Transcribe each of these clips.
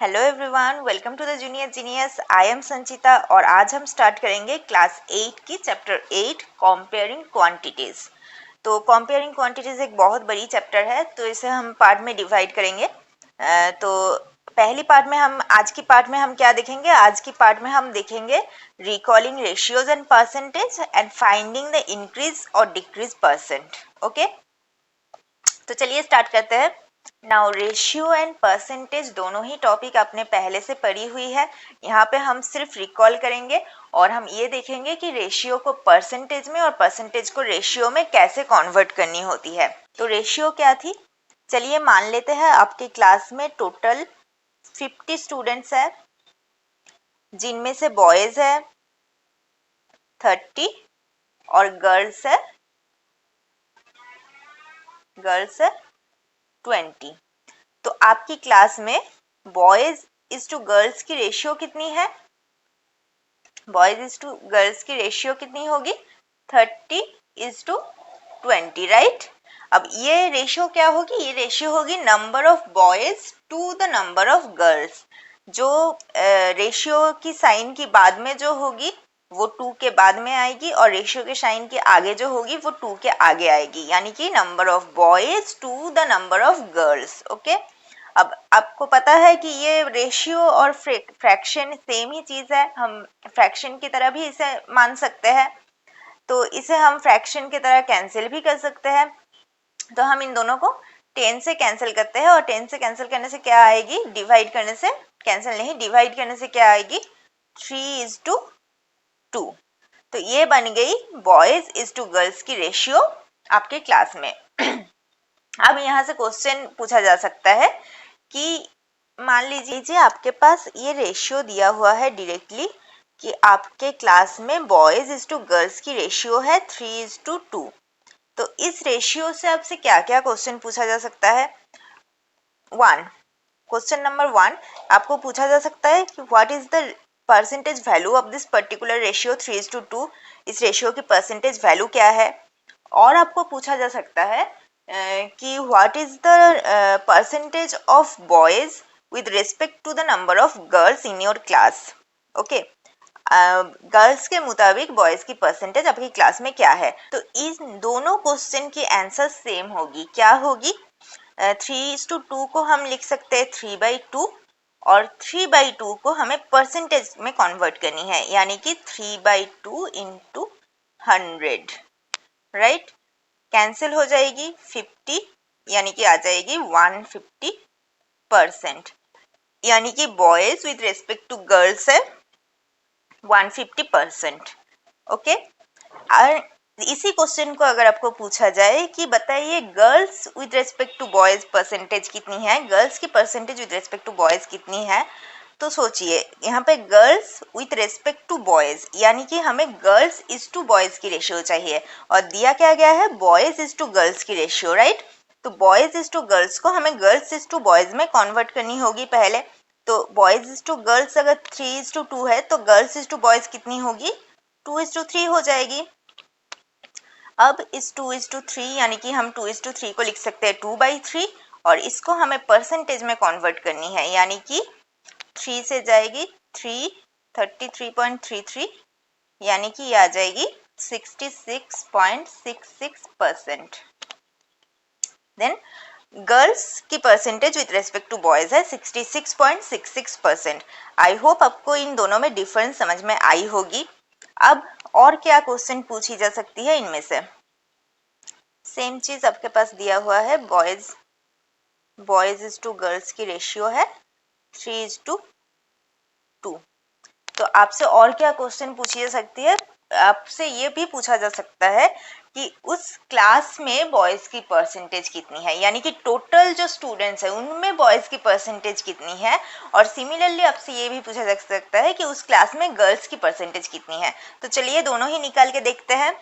Hello everyone, welcome to the junior genius. I am Sanchita और आज हम स्टार्ट करेंगे क्लास 8 की चैप्टर 8 कंपेयरिंग क्वांटिटीज। तो कंपेयरिंग क्वांटिटीज एक बहुत बड़ी चैप्टर है, तो इसे हम पार्ट में डिवाइड करेंगे। तो पहली पार्ट में हम आज की पार्ट में हम क्या देखेंगे? आज की पार्ट में हम देखेंगे recalling ratios and percentage and finding the increase और डिक्रीज परसेंट। ओके, तो चलिए स्टार्ट करते हैं। नाउ रेशियो एंड परसेंटेज दोनों ही टॉपिक आपने पहले से पढ़ी हुई है। यहाँ पे हम सिर्फ रिकॉल करेंगे और हम ये देखेंगे कि रेशियो को परसेंटेज में और परसेंटेज को रेशियो में कैसे कन्वर्ट करनी होती है। तो रेशियो क्या थी? चलिए मान लेते हैं आपके क्लास में टोटल 50 स्टूडेंट्स है, जिनमें से बॉयज है 30 और गर्ल्स है 20। तो आपकी क्लास में बॉयज इज टू गर्ल्स की रेशियो कितनी है? बॉयज इज टू गर्ल्स की रेशियो कितनी होगी? 30:20, राइट। अब ये रेशियो क्या होगी? ये रेशियो होगी number of boys to the number of girls. जो रेशियो की साइन की बाद में जो होगी वो 2 के बाद में आएगी और रेशियो के साइन के आगे जो होगी वो 2 के आगे आएगी, यानी कि number of boys to the number of girls. Okay, अब आपको पता है कि ये रेशियो और फ्रैक्शन सेम ही चीज है। हम फ्रैक्शन की तरह भी इसे मान सकते हैं, तो इसे हम फ्रैक्शन की तरह कैंसिल भी कर सकते हैं। तो हम इन दोनों को 10 से कैंसिल करते हैं और 10 से कैंसिल करने से क्या आएगी? डिवाइड करने से, कैंसिल नहीं, डिवाइड करने से क्या आएगी? 3:2। तो ये बन गई बॉयज इज टू गर्ल्स की रेशियो आपके क्लास में। अब यहाँ से क्वेश्चन पूछा जा सकता है कि मान लीजिए आपके पास ये रेशियो दिया हुआ है डायरेक्टली कि आपके क्लास में बॉयज इज टू गर्ल्स की रेशियो है 3:2। तो इस रेशियो से आपसे क्या क्या क्वेश्चन पूछा जा सकता है? क्वेश्चन नंबर 1 आपको पूछा जा सकता है कि what is the percentage value of this particular ratio 3:2। इस रेशियो की परसेंटेज वैल्यू क्या है? और आपको पूछा जा सकता है कि what is the percentage of boys with respect to the number of girls in your class। Okay, girls के मुताबिक बॉयज की परसेंटेज आपकी क्लास में क्या है? तो इन दोनों क्वेश्चन की आंसर सेम होगी। क्या होगी? 3:2 को हम लिख सकते हैं 3/2 और 3/2 को हमें परसेंटेज में कन्वर्ट करनी है, यानी कि 3/2 into 100, राइट। कैंसिल हो जाएगी 50, यानी कि आ जाएगी 150%, यानी कि boys with respect to girls है 150%। ओके, और इसी क्वेश्चन को अगर आपको पूछा जाए कि बताइए girls with respect to boys percentage कितनी है, गर्ल्स की percentage with respect to boys कितनी है, तो सोचिए यहाँ पे girls with respect to boys, यानी कि हमें गर्ल्स इज टू बॉयज की रेशियो चाहिए और दिया क्या गया है? बॉयज इज टू गर्ल्स की रेशियो, राइट। तो बॉयज इज टू गर्ल्स को हमें गर्ल्स इज टू बॉयज में कन्वर्ट करनी होगी पहले। तो बॉयज इज टू गर्ल्स अगर 3:2 है तो गर्ल्स इज टू बॉयज कितनी होगी? 2:3 हो जाएगी। अब इस 2:3 यानी कि हम 2:3 को लिख सकते हैं 2/3 और इसको हमें परसेंटेज में कन्वर्ट करनी है, यानी कि 3 से जाएगी 3, 33.33, यानी कि ये आ जाएगी 66.66%। देन गर्ल्स की percentage with respect to boys है 66.66%। आई होप आपको इन दोनों में डिफरेंस समझ में आई होगी। अब और क्या क्वेश्चन पूछी जा सकती है इनमें से? सेम चीज आपके पास दिया हुआ है, बॉयज इज टू गर्ल्स की रेशियो है 3:2। तो आपसे और क्या क्वेश्चन पूछी जा सकती है? आपसे ये भी पूछा जा सकता है कि उस क्लास में बॉयज की परसेंटेज कितनी है, यानी कि टोटल जो स्टूडेंट्स है उनमें बॉयज की परसेंटेज कितनी है। और सिमिलरली आपसे ये भी पूछा जा सकता है कि उस क्लास में गर्ल्स की परसेंटेज कितनी है। तो चलिए दोनों ही निकाल के देखते हैं।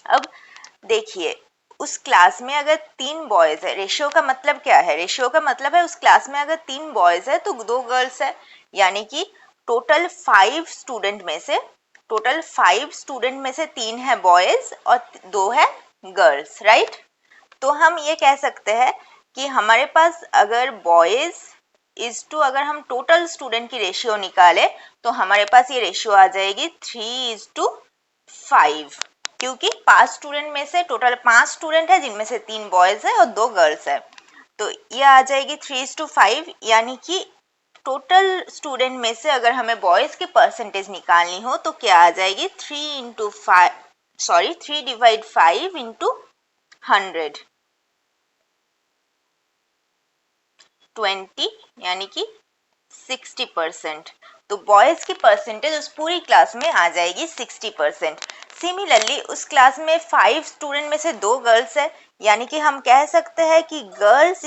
अब देखिए, उस क्लास में अगर 3 बॉयज है, रेशियो का मतलब क्या है? रेशियो का मतलब है उस क्लास में अगर 3 बॉयज है तो 2 गर्ल्स है, यानी कि टोटल 5 स्टूडेंट में से 3 है बॉयज और 2 है गर्ल्स, राइट। तो हम ये कह सकते हैं कि हमारे पास अगर बॉयज इज टू अगर हम टोटल स्टूडेंट की रेशियो निकाले तो हमारे पास ये रेशियो आ जाएगी 3:5, क्योंकि 5 स्टूडेंट में से टोटल 5 स्टूडेंट है जिनमें से 3 बॉयज है और 2 गर्ल्स है, तो ये आ जाएगी 3:5, यानी कि टोटल स्टूडेंट में से अगर हमें बॉयज की परसेंटेज निकालनी हो तो क्या आ जाएगी 3/5 इंटू 100, 20 यानी कि 60%। तो बॉयज की परसेंटेज उस पूरी क्लास में आ जाएगी 60%। सिमिलरली उस क्लास में 5 स्टूडेंट में से 2 गर्ल्स है, यानी कि हम कह सकते हैं कि गर्ल्स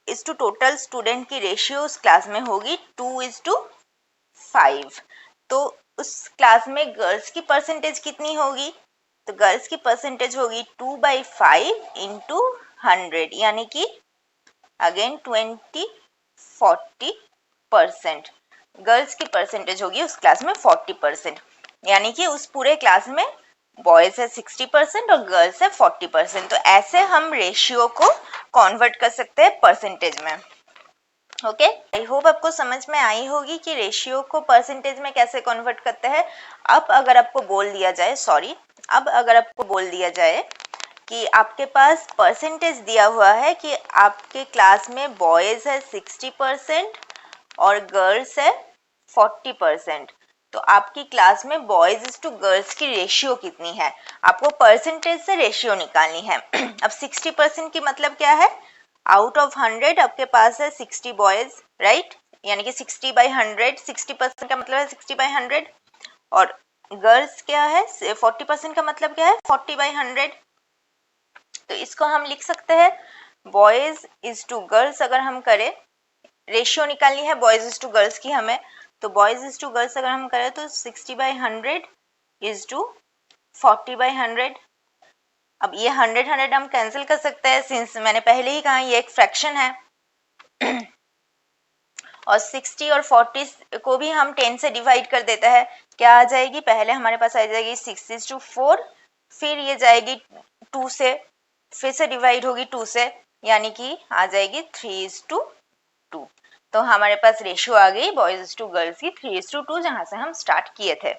इस टू टोटल स्टूडेंट की रेशियो उस क्लास में होगी 2:5। तो उस क्लास में गर्ल्स की परसेंटेज कितनी होगी, तो गर्ल्स की परसेंटेज होगी 2/5 इंटू 100, यानी कि अगेन 40% गर्ल्स की परसेंटेज होगी उस क्लास में 40%, यानी कि उस पूरे क्लास में बॉयज है 60% और गर्ल्स है 40%। तो ऐसे हम रेशियो को कन्वर्ट कर सकते हैं परसेंटेज में। ओके, आई होप आपको समझ में आई होगी कि रेशियो को परसेंटेज में कैसे कन्वर्ट करते हैं। अब अगर आपको बोल दिया जाए कि आपके पास परसेंटेज दिया हुआ है कि आपके क्लास में बॉयज है 60% और गर्ल्स है 40%, तो आपकी क्लास में बॉयज टू गर्ल्स की रेशियो कितनी है, आपको परसेंटेज से रेशियो निकालनी है। अब 60% की मतलब क्या है, आउट ऑफ 100 आपके पास है 60 बॉयज, राइट, यानी कि 60/100, 60% का मतलब है 60/100, और गर्ल्स क्या है 40% का मतलब क्या है 40/100। तो इसको हम लिख सकते हैं बॉयज इज टू गर्ल्स, अगर हम करें रेशियो निकालनी है बॉयज इज टू गर्ल्स की हमें, तो बॉयज इज टू गर्ल्स अगर हम करें तो 60/100 इज टू 40/100। अब ये 100 हम कैंसिल कर सकते हैं, सिंस मैंने पहले ही कहा ये एक फ्रैक्शन है। और 60 और 40 को भी हम 10 से डिवाइड कर देते हैं, क्या आ जाएगी, पहले हमारे पास आ जाएगी 6:4, फिर ये जाएगी 2 से, फिर से डिवाइड होगी 2 से, यानी कि आ जाएगी 3:2। तो हमारे पास रेशियो आ गई बॉयज टू गर्ल्स की 3:2, जहां से हम स्टार्ट किए थे।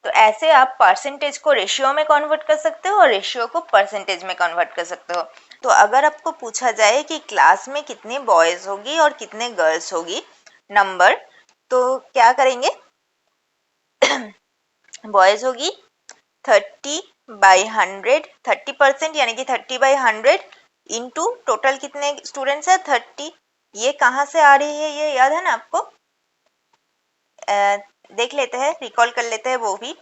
तो ऐसे आप परसेंटेज को रेशियो में कन्वर्ट कर सकते हो और रेशियो को परसेंटेज में कन्वर्ट कर सकते हो। तो अगर आपको पूछा जाए कि क्लास में कितने बॉयज होगी और कितने गर्ल्स होगी नंबर, तो क्या करेंगे, बॉयज होगी 30/100, 30%, यानी कि 30/100 इंटू टोटल कितने स्टूडेंट्स है 30। ये कहाँ से आ रही है, ये याद है ना आपको, देख लेते हैं, रिकॉल कर लेते हैं वो भी।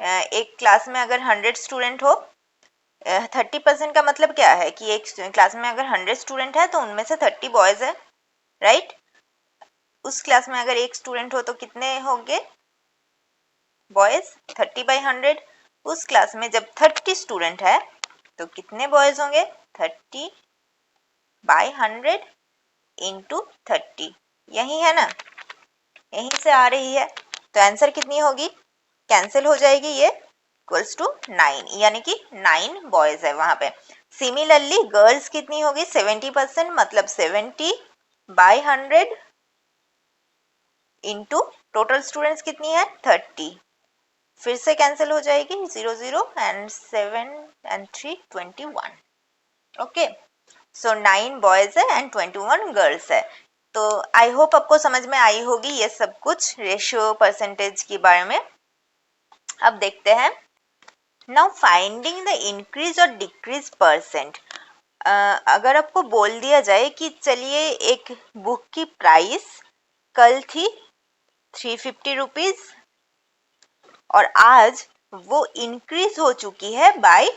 एक क्लास में अगर 100 स्टूडेंट हो, 30% का मतलब क्या है कि एक क्लास में अगर 100 स्टूडेंट है तो उनमें से 30 बॉयज है, राइट। उस क्लास में अगर एक स्टूडेंट हो तो कितने होंगे बॉयज, 30/100। उस क्लास में जब 30 स्टूडेंट है तो कितने बॉयज होंगे, 30/100 इंटू 30, यही है ना, यहीं से आ रही है। तो आंसर कितनी होगी, कैंसिल हो जाएगी, ये इक्वल्स टू 9, यानी कि 9 बॉयज है वहां पे। सिमिलरली गर्ल्स कितनी होगी, 70%, मतलब 70/100 इंटू टोटल स्टूडेंट्स कितनी है 30, फिर से कैंसिल हो जाएगी 0 0 and 7 and 3 21। Okay, so 9 boys है एंड 21 गर्ल्स है। तो आई होप आपको समझ में आई होगी ये सब कुछ रेशियो परसेंटेज के बारे में। अब देखते हैं, नाउ फाइंडिंग द इंक्रीज और डिक्रीज परसेंट। अगर आपको बोल दिया जाए कि चलिए एक बुक की प्राइस कल थी 350 रुपीज और आज वो इंक्रीज हो चुकी है बाय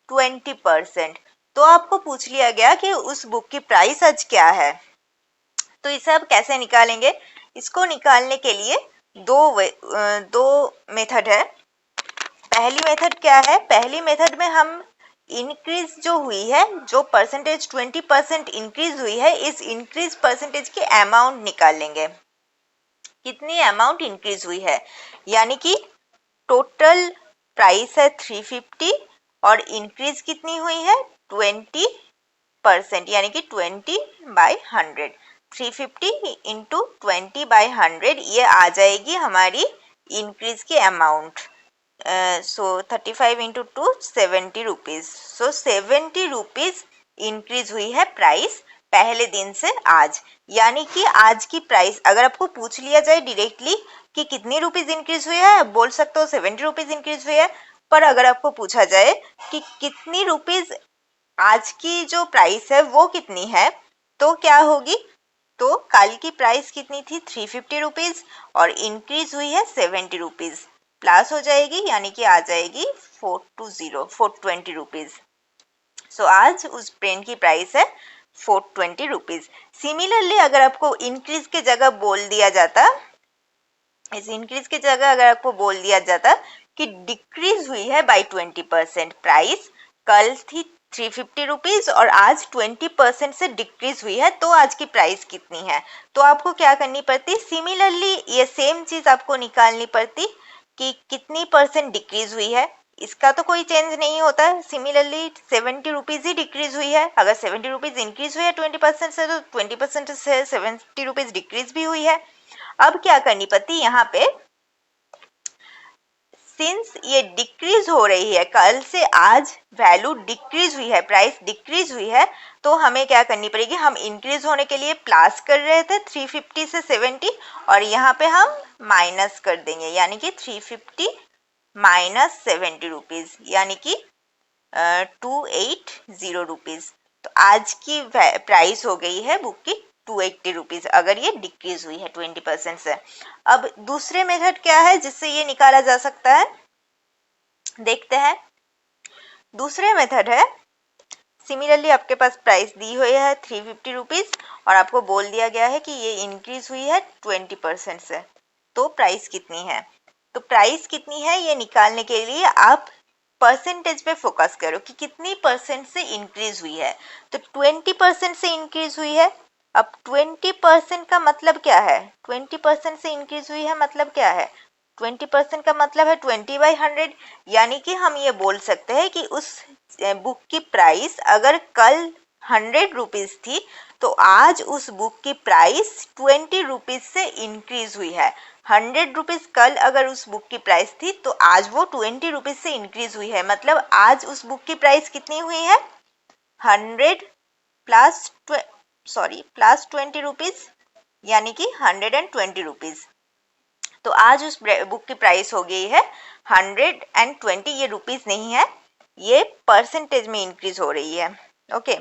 20%, तो आपको पूछ लिया गया कि उस बुक की प्राइस आज क्या है। तो इसे आप कैसे निकालेंगे, इसको निकालने के लिए दो मेथड है। पहली मेथड क्या है, पहली मेथड में हम इंक्रीज जो हुई है, जो परसेंटेज 20% इंक्रीज हुई है, इस इंक्रीज परसेंटेज की अमाउंट निकाल लेंगे, कितनी अमाउंट इंक्रीज हुई है, यानी कि टोटल प्राइस है 350 और इंक्रीज कितनी हुई है 20%, यानी कि 20/100। 350 इंटू 20/100 ये आ जाएगी हमारी इंक्रीज की अमाउंट। सो 35 इंटू 2 70 रुपीज। सो 70 रुपीज इंक्रीज हुई है प्राइस पहले दिन से आज। यानी कि आज की प्राइस अगर आपको पूछ लिया जाए डायरेक्टली कि कितनी रुपीज इंक्रीज हुई है, आप बोल सकते हो 70 रुपीज इंक्रीज हुई है। पर अगर आपको पूछा जाए कि कितनी रुपीज आज की जो प्राइस है वो कितनी है, तो क्या होगी? तो कल की प्राइस कितनी थी? 350 रुपीज और इंक्रीज हुई है 70 रुपीज, प्लस हो जाएगी यानी कि आ जाएगी 420 रुपीज। सो आज उस पेन की प्राइस है 420 रुपीज। सिमिलरली अगर आपको इंक्रीज के जगह बोल दिया जाता, इस इंक्रीज की जगह अगर आपको बोल दिया जाता कि डिक्रीज हुई है बाय 20%, प्राइस कल थी 350 रुपीज और आज 20% से डिक्रीज हुई है, तो आज की प्राइस कितनी है? तो आपको क्या करनी पड़ती? सिमिलरली ये सेम चीज आपको निकालनी पड़ती कि कितनी परसेंट डिक्रीज हुई है। इसका तो कोई चेंज नहीं होता। सिमिलरली 70 रुपीज ही डिक्रीज हुई है। अगर 70 रुपीज इंक्रीज हुई है 20% से, तो 20% से 70 रुपीज डिक्रीज भी हुई है। अब क्या करनी पड़ती यहाँ पे, सिंस ये डिक्रीज हो रही है, कल से आज वैल्यू डिक्रीज हुई है, प्राइस डिक्रीज हुई है, तो हमें क्या करनी पड़ेगी? हम इंक्रीज होने के लिए प्लस कर रहे थे 350 से 70 और यहाँ पे हम माइनस कर देंगे, यानी कि 350 माइनस 70 रुपीज यानी कि 280 रुपीज। तो आज की प्राइस हो गई है बुक की 280 रुपीज अगर ये डिक्रीज हुई है 20% से। अब दूसरे मेथड क्या है जिससे ये निकाला जा सकता है, देखते हैं। दूसरे मेथड है, सिमिलरली आपके पास प्राइस दी हुई है 350 रुपीज और आपको बोल दिया गया है कि ये इंक्रीज हुई है 20% से, तो प्राइस कितनी है? तो प्राइस कितनी है ये निकालने के लिए आप परसेंटेज पे फोकस करो कि कितनी परसेंट से इंक्रीज हुई है। तो 20% से इंक्रीज हुई है। अब 20% का मतलब क्या है? 20% से इंक्रीज हुई है मतलब क्या है? 20% का मतलब है 20/100, यानी कि हम ये बोल सकते हैं कि उस बुक की प्राइस अगर कल 100 रुपीज थी तो आज उस बुक की प्राइस 20 रुपीज से इंक्रीज हुई है। 100 रुपीज कल अगर उस बुक की प्राइस थी तो आज वो 20 रुपीज से इंक्रीज हुई है। मतलब आज उस बुक की प्राइस कितनी हुई है? 100 प्लस प्लस 20 रुपीज यानी कि 120 रुपीज। तो आज उस बुक की प्राइस हो गई है 120। ये रुपीज नहीं है, ये परसेंटेज में इंक्रीज हो रही है। ओके,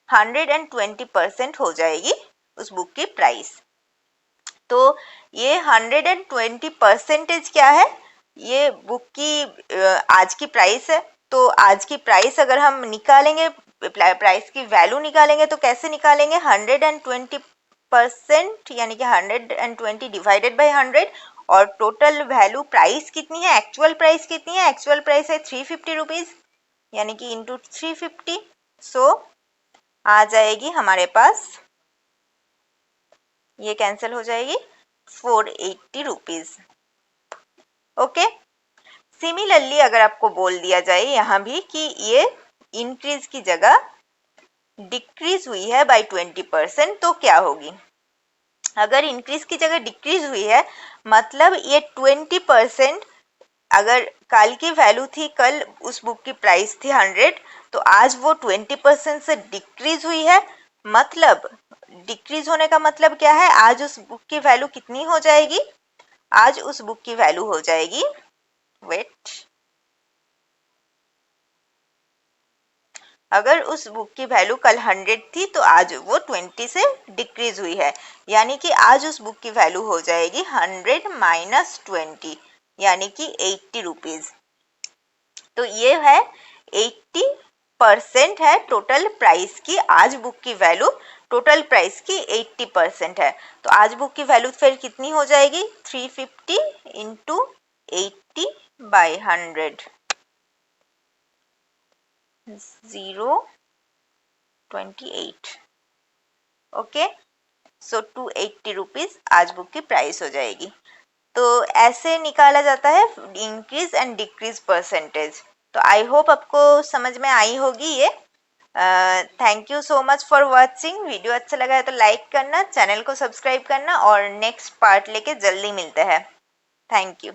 120% हो जाएगी उस बुक की प्राइस। तो ये 120% क्या है? ये बुक की आज की प्राइस है। तो आज की प्राइस अगर हम निकालेंगे, प्राइस की वैल्यू निकालेंगे, तो कैसे निकालेंगे? 120% यानी कि 120 डिवाइडेड बाई 100 और टोटल वैल्यू प्राइस कितनी है, एक्चुअल प्राइस कितनी है? एक्चुअल प्राइस है 350 रुपीज यानी कि इंटू 350। सो आ जाएगी हमारे पास, ये कैंसिल हो जाएगी, 480 रुपीज। ओके, सिमिलरली अगर आपको बोल दिया जाए यहाँ भी कि ये इंक्रीज की जगह डिक्रीज हुई है बाय 20%, तो क्या होगी? अगर इंक्रीज की जगह डिक्रीज हुई है मतलब ये 20%, अगर कल की वैल्यू थी, कल उस बुक की प्राइस थी 100, तो आज वो 20% से डिक्रीज हुई है। मतलब डिक्रीज होने का मतलब क्या है? आज उस बुक की वैल्यू कितनी हो जाएगी? आज उस बुक की वैल्यू हो जाएगी, वेट, अगर उस बुक की वैल्यू कल 100 थी तो आज वो 20 से डिक्रीज हुई है, यानी कि आज उस बुक की वैल्यू हो जाएगी 100 माइनस 20 यानी कि 80 रुपीज। तो ये है 80% है टोटल प्राइस की। आज बुक की वैल्यू टोटल प्राइस की 80% है। तो आज बुक की वैल्यू फिर कितनी हो जाएगी? 350 इंटू 80/100, 028। ओके, सो 280 रुपीज आज बुक की प्राइस हो जाएगी। तो ऐसे निकाला जाता है इंक्रीज एंड डिक्रीज परसेंटेज। तो आई होप आपको समझ में आई होगी ये। Thank you so much for watching. Video अच्छा लगा है तो लाइक करना, चैनल को सब्सक्राइब करना और नेक्स्ट पार्ट लेके जल्दी मिलते हैं। Thank you.